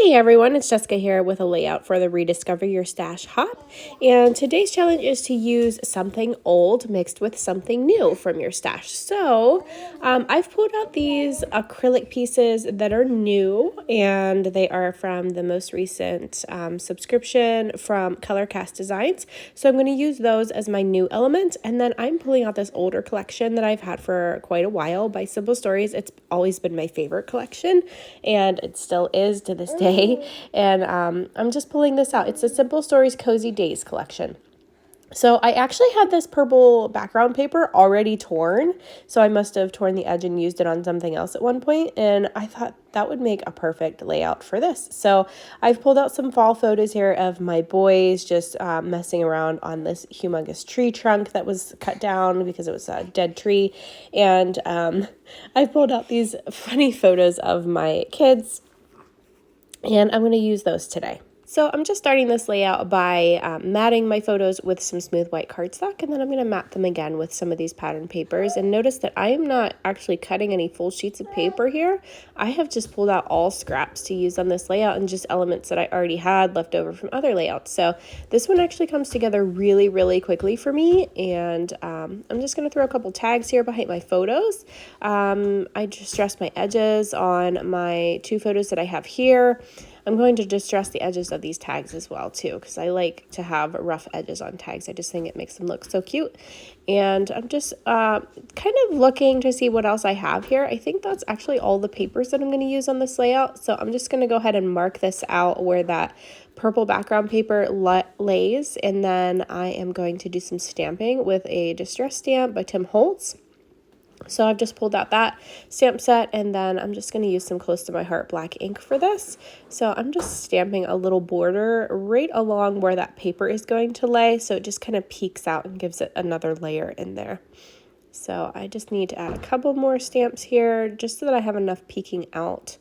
Hey everyone, it's Jessica here with a layout for the Rediscover Your Stash Hop. And today's challenge is to use something old mixed with something new from your stash. So I've pulled out these acrylic pieces that are new, and they are from the most recent subscription from Color Cast Designs. So I'm going to use those as my new element. And then I'm pulling out this older collection that I've had for quite a while by Simple Stories. It's always been my favorite collection, and it still is to this day. And I'm just pulling this out. It's the Simple Stories Cozy Days collection. So I actually had this purple background paper already torn, so I must have torn the edge and used it on something else at one point, and I thought that would make a perfect layout for this. So I've pulled out some fall photos here of my boys just messing around on this humongous tree trunk that was cut down because it was a dead tree, and I pulled out these funny photos of my kids, and I'm going to use those today. So I'm just starting this layout by matting my photos with some smooth white cardstock, and then I'm going to mat them again with some of these pattern papers. And notice that I am not actually cutting any full sheets of paper here. I have just pulled out all scraps to use on this layout and just elements that I already had left over from other layouts. So this one actually comes together really, really quickly for me. And I'm just going to throw a couple tags here behind my photos. I distressed my edges on my two photos that I have here. I'm going to distress the edges of these tags as well too, because I like to have rough edges on tags. I just think it makes them look so cute. And I'm just kind of looking to see what else I have here. I think that's actually all the papers that I'm going to use on this layout. So I'm just going to go ahead and mark this out where that purple background paper lays. And then I am going to do some stamping with a distress stamp by Holtz. So I've just pulled out that stamp set, and then I'm just going to use some Close to My Heart black ink for this. So I'm just stamping a little border right along where that paper is going to lay, so it just kind of peeks out and gives it another layer in there. So I just need to add a couple more stamps here just so that I have enough peeking out,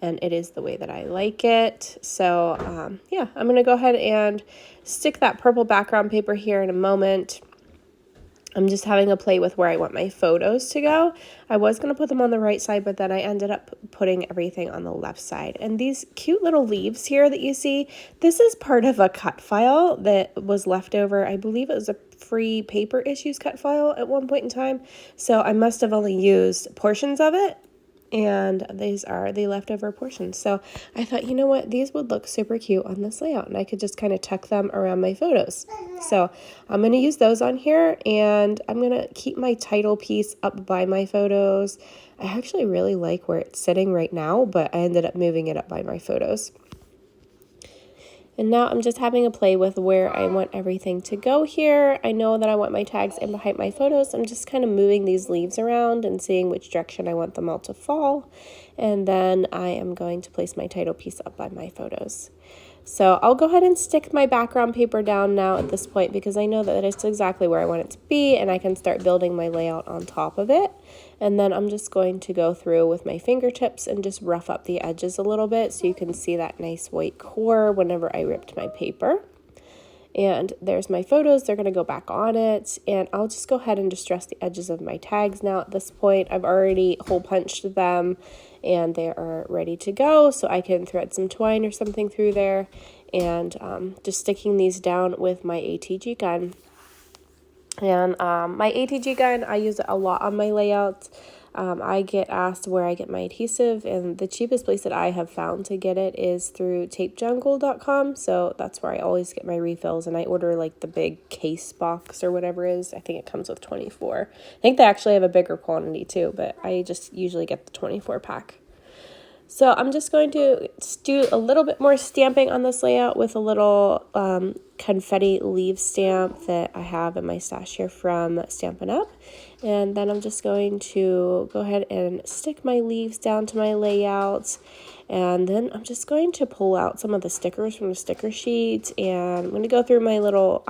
and it is the way that I like it. So yeah, I'm going to go ahead and stick that purple background paper here in a moment. I'm just having a play with where I want my photos to go. I was going to put them on the right side, but then I ended up putting everything on the left side. And these cute little leaves here that you see, this is part of a cut file that was left over. I believe it was a free paper issues cut file at one point in time. So I must have only used portions of it, and these are the leftover portions. So I thought, you know what, these would look super cute on this layout, and I could just kind of tuck them around my photos. So I'm going to use those on here, and I'm going to keep my title piece up by my photos. I actually really like where it's sitting right now, but I ended up moving it up by my photos. And now I'm just having a play with where I want everything to go here. I know that I want my tags in behind my photos. I'm just kind of moving these leaves around and seeing which direction I want them all to fall. And then I am going to place my title piece up by my photos. So I'll go ahead and stick my background paper down now at this point, because I know that it's exactly where I want it to be, and I can start building my layout on top of it. And then I'm just going to go through with my fingertips and just rough up the edges a little bit so you can see that nice white core whenever I ripped my paper. And there's my photos. They're going to go back on it, and I'll just go ahead and distress the edges of my tags now at this point. I've already hole punched them, and they are ready to go, so I can thread some twine or something through there, and just sticking these down with my ATG gun. And my ATG gun, I use it a lot on my layouts. I get asked where I get my adhesive, and the cheapest place that I have found to get it is through tapejungle.com. So that's where I always get my refills, and I order like the big case box or whatever it is. I think it comes with 24. I think they actually have a bigger quantity too, but I just usually get the 24 pack. So I'm just going to do a little bit more stamping on this layout with a little confetti leaf stamp that I have in my stash here from Stampin' Up. And then I'm just going to go ahead and stick my leaves down to my layout. And then I'm just going to pull out some of the stickers from the sticker sheet. And I'm going to go through my little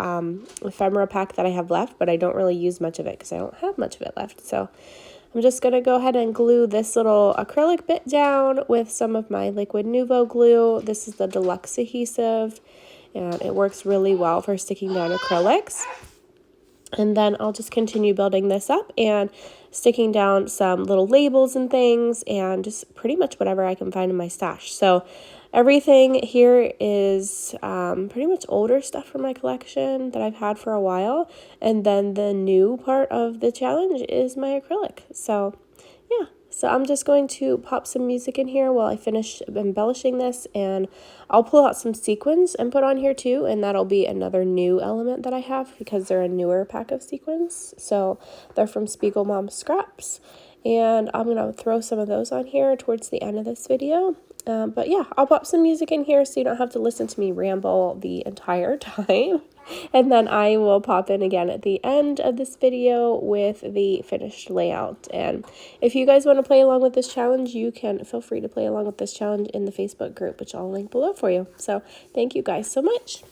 ephemera pack that I have left, but I don't really use much of it because I don't have much of it left. So I'm just going to go ahead and glue this little acrylic bit down with some of my liquid Nuvo glue. This is the deluxe adhesive, and it works really well for sticking down acrylics. And then I'll just continue building this up and sticking down some little labels and things and just pretty much whatever I can find in my stash. So everything here is pretty much older stuff from my collection that I've had for a while. And then the new part of the challenge is my acrylic. So yeah, so I'm just going to pop some music in here while I finish embellishing this, and I'll pull out some sequins and put on here too, and that'll be another new element that I have because they're a newer pack of sequins. So they're from Spiegel Mom Scraps, and I'm gonna throw some of those on here towards the end of this video. But yeah, I'll pop some music in here so you don't have to listen to me ramble the entire time. And then I will pop in again at the end of this video with the finished layout. And if you guys want to play along with this challenge, you can feel free to play along with this challenge in the Facebook group, which I'll link below for you. So thank you guys so much.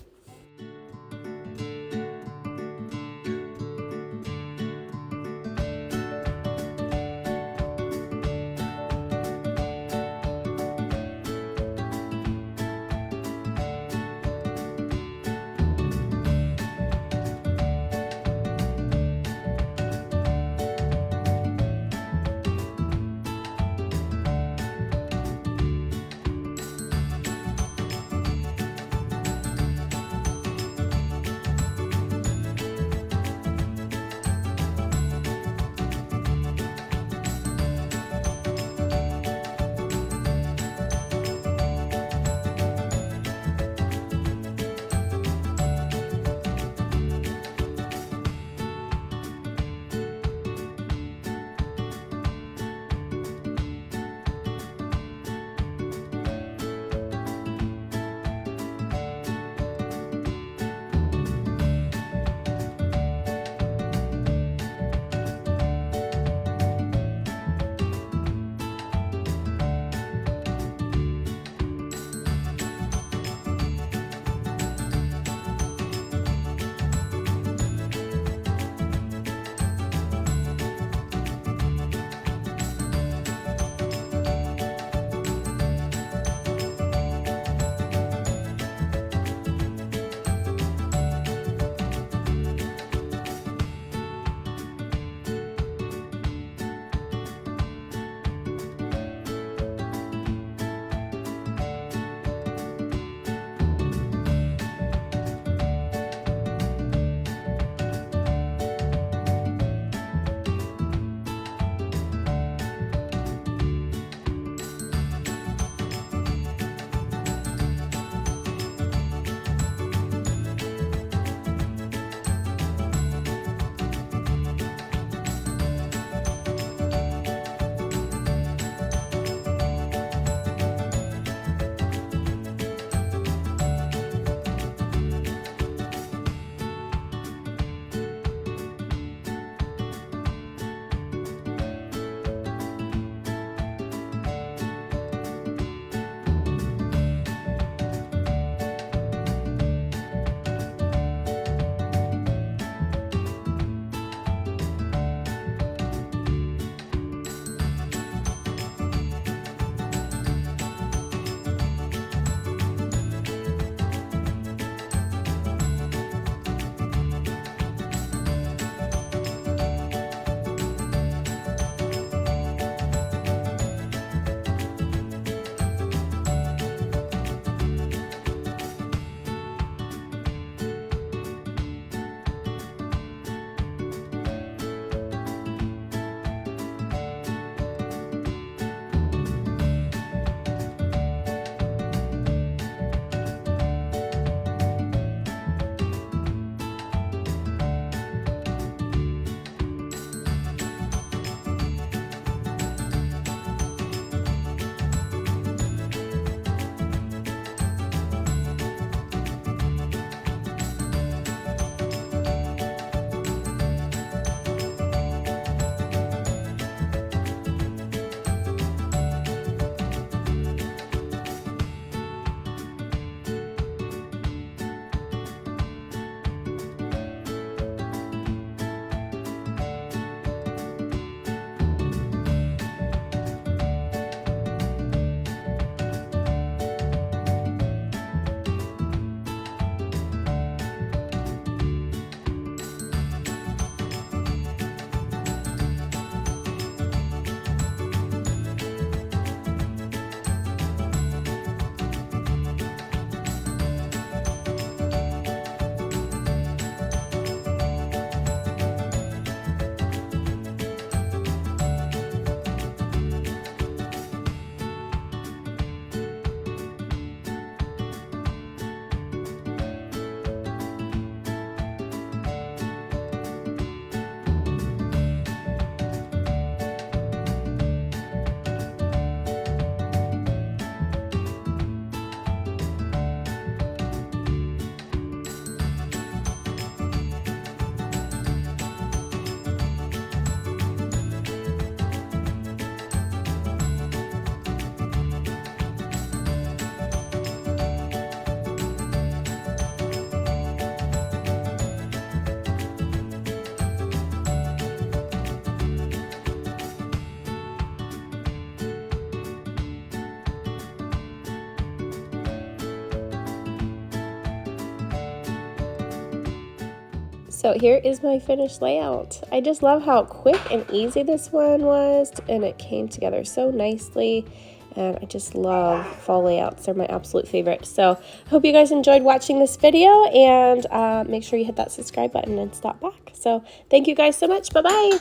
So here is my finished layout. I just love how quick and easy this one was, and it came together so nicely. And I just love fall layouts. They're my absolute favorite. So I hope you guys enjoyed watching this video, and make sure you hit that subscribe button and stop back. So thank you guys so much. Bye-bye.